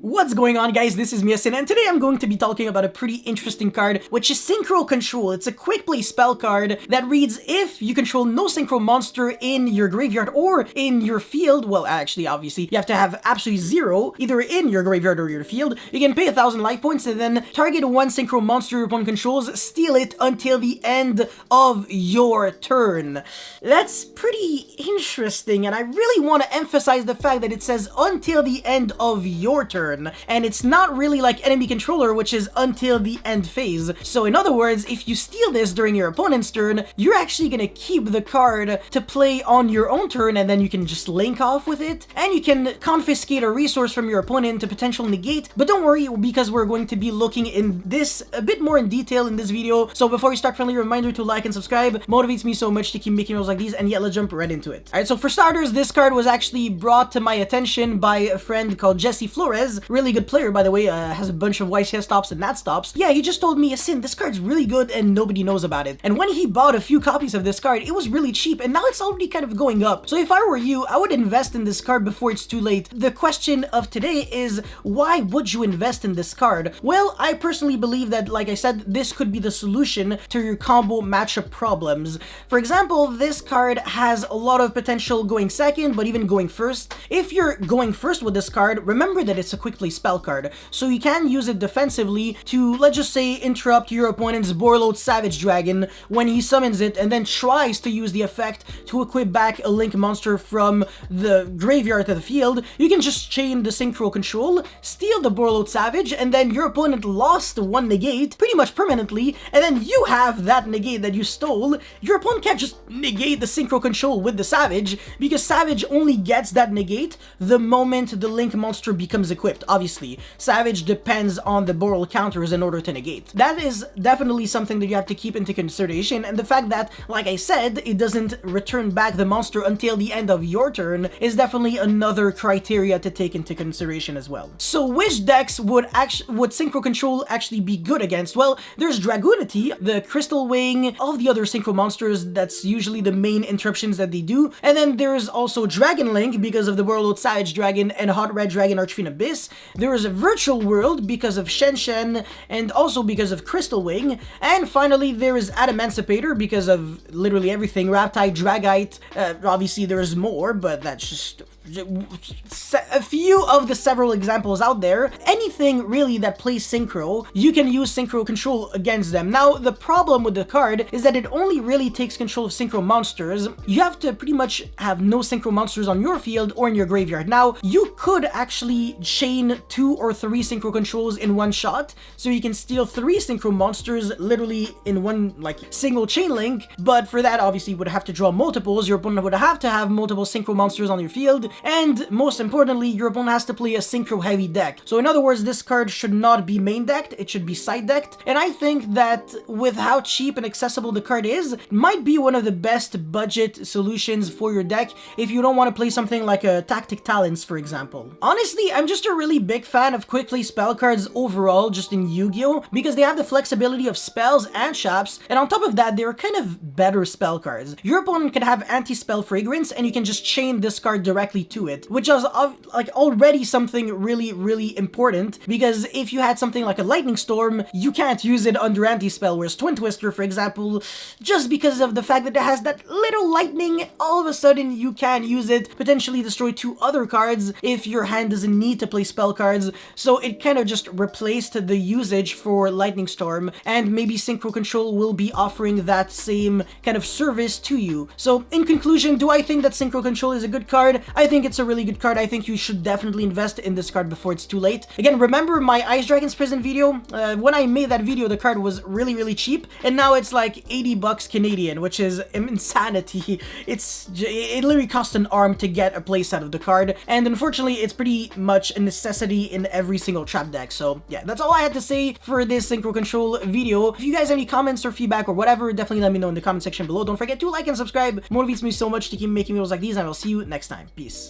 What's going on, guys? This is Miasin, and today I'm going to be talking about a pretty interesting card, which is Synchro Control. It's a quick play spell card that reads if you control no synchro monster in your graveyard or in your field. Well, actually, obviously, you have to have absolutely zero, either in your graveyard or your field. You can pay 1,000 life points and then target one synchro monster your opponent controls, steal it until the end of your turn. That's pretty interesting, and I really want to emphasize the fact that it says until the end of your turn. And it's not really like enemy controller, which is until the end phase. So in other words, if you steal this during your opponent's turn, you're actually gonna keep the card to play on your own turn, and then you can just link off with it, and you can confiscate a resource from your opponent to potential negate. But don't worry, because we're going to be looking in this a bit more in detail in this video. So before we start, friendly reminder to like and subscribe. Motivates me so much to keep making videos like these, and yeah, let's jump right into it. Alright, so for starters, this card was actually brought to my attention by a friend called Jesse Flores. Really good player, by the way, has a bunch of YCS stops and nat stops. Yeah, he just told me, Yasin, this card's really good and nobody knows about it. And when he bought a few copies of this card, it was really cheap, and now it's already kind of going up. So if I were you, I would invest in this card before it's too late. The question of today is, why would you invest in this card? Well, I personally believe that, like I said, this could be the solution to your combo matchup problems. For example, this card has a lot of potential going second, but even going first. If you're going first with this card, remember that it's a quick play spell card, so you can use it defensively to, let's just say, interrupt your opponent's BORRELOAD Savage Dragon when he summons it and then tries to use the effect to equip back a link monster from the graveyard to the field. You can just chain the Synchro Control, steal the BORRELOAD Savage, and then your opponent lost one negate pretty much permanently, and then you have that negate that you stole. Your opponent can't just negate the Synchro Control with the Savage, because Savage only gets that negate the moment the link monster becomes equipped. Obviously, Savage depends on the BORRELOAD counters in order to negate. That is definitely something that you have to keep into consideration, and the fact that, like I said, it doesn't return back the monster until the end of your turn is definitely another criteria to take into consideration as well. So which decks would Synchro Control actually be good against? Well, there's Dragoonity, the Crystal Wing, all of the other Synchro monsters. That's usually the main interruptions that they do. And then there's also Dragon Link because of the BORRELOAD Savage Dragon and Hot Red Dragon Archfiend Abyss. There is a Virtual World because of Shen and also because of Crystal Wing. And finally, there is Adamancipator because of literally everything. Raptide, Dragite, obviously there's more, but that's just a few of the several examples out there. Anything really that plays Synchro, you can use Synchro Control against them. Now, the problem with the card is that it only really takes control of Synchro monsters. You have to pretty much have no Synchro monsters on your field or in your graveyard. Now, you could actually chain 2 or 3 Synchro Controls in one shot, so you can steal 3 Synchro monsters literally in one, like, single chain link, but for that, obviously, you would have to draw multiples. Your opponent would have to have multiple Synchro monsters on your field, and most importantly, your opponent has to play a Synchro heavy deck. So in other words, this card should not be main decked, it should be side decked. And I think that with how cheap and accessible the card is, it might be one of the best budget solutions for your deck if you don't want to play something like a Tactic Talents, for example. Honestly, I'm just a really big fan of quick play spell cards overall, just in Yu-Gi-Oh! Because they have the flexibility of spells and traps, and on top of that, they're kind of better spell cards. Your opponent can have anti-spell fragrance, and you can just chain this card directly to it, which is like already something really important, because if you had something like a Lightning Storm, you can't use it under anti-spell, whereas Twin Twister, for example, just because of the fact that it has that little lightning, all of a sudden you can use it, potentially destroy 2 other cards if your hand doesn't need to play spell cards. So it kind of just replaced the usage for Lightning Storm, and maybe Synchro Control will be offering that same kind of service to you. So in conclusion, do I think that Synchro Control is a good card? I think it's a really good card. I think you should definitely invest in this card before it's too late. Again, remember my Ice Dragon's Prison video? When I made that video, the card was really cheap, and now it's like 80 bucks Canadian, which is insanity. It literally costs an arm to get a playset of the card, and unfortunately, it's pretty much a necessity in every single trap deck. So yeah, that's all I had to say for this Synchro Control video. If you guys have any comments or feedback or whatever, definitely let me know in the comment section below. Don't forget to like and subscribe. Motivates me so much to keep making videos like these, and I will see you next time. Peace.